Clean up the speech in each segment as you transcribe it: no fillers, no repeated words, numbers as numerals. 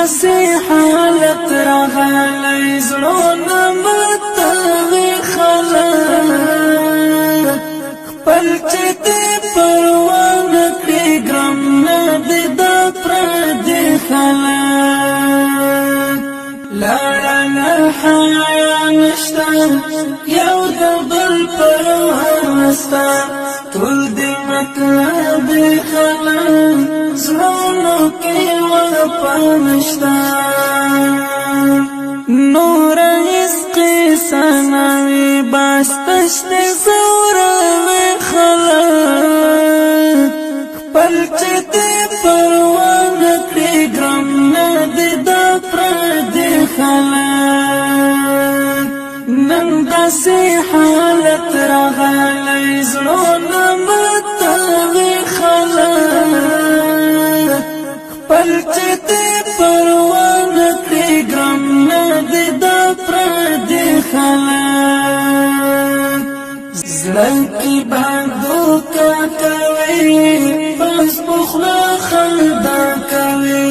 داسې حالت راغلی زړونه متوي خلک خپل چې دې پروا نه کړي ګرم نه دې دا پردي خلک لاړه نه حیا نشته یو د بل پروا نسته ټول دې مطلب خلک زړونو کې وفا نشته نور عشق سناوي باس پشت زوروي خلک خپل چې دې پروا نه کړي ګرم نه دې دا پردي خلک نن داسې حالت راغلی زړونه متوي خلک خپل چې دې پروا نه کړي ګرم نه دې دا پردي خلک زړه کې باندې کوي بس بخلا خندا کوي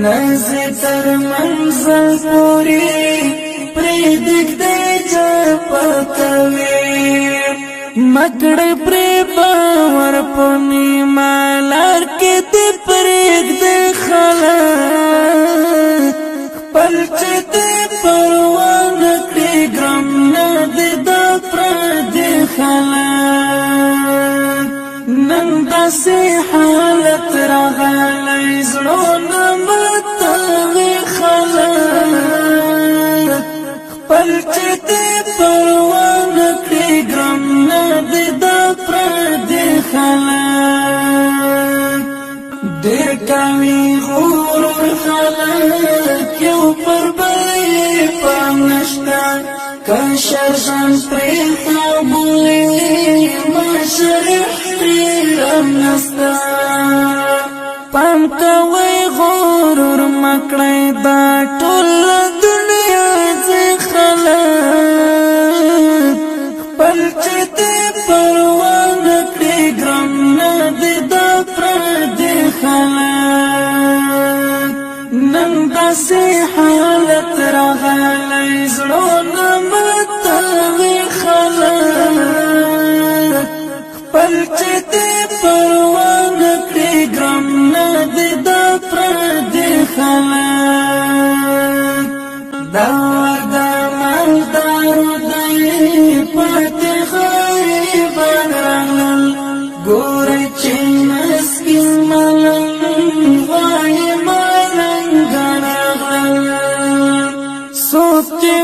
نزه تر منزل پورې پرې دې چپا کوي مکړې پرې باور پونی مالار کې دې پرېګ دې خلک خپل چې دې پروا نه کړي ګرم نه دې دا پردي خلک نن داسې حالت راغلی زړونه متوي خلک خپل چې دې پروا نه کړي ګرم نه دې دا پردي خلک ډېر کوي غرور خلک یو پر بل یې پام نشته کشر ځان پرې خبولې مشر احترام نسته پام کوي غرور مکړی دا ټول دنیا ځي خلک خپل چې دې پروا نه کړي ګرم نه دې دا پردي خلک نن داسې حالت راغلی زړونه متوي خلک خپل چې دې پروا نه کړي ګرم نه دې دا پردي خلک دا ورده مالدارو دی پاتې غریبان راغلل ګورئ چې مسکین ملنګ وایي ملنګان راغلل څوک چې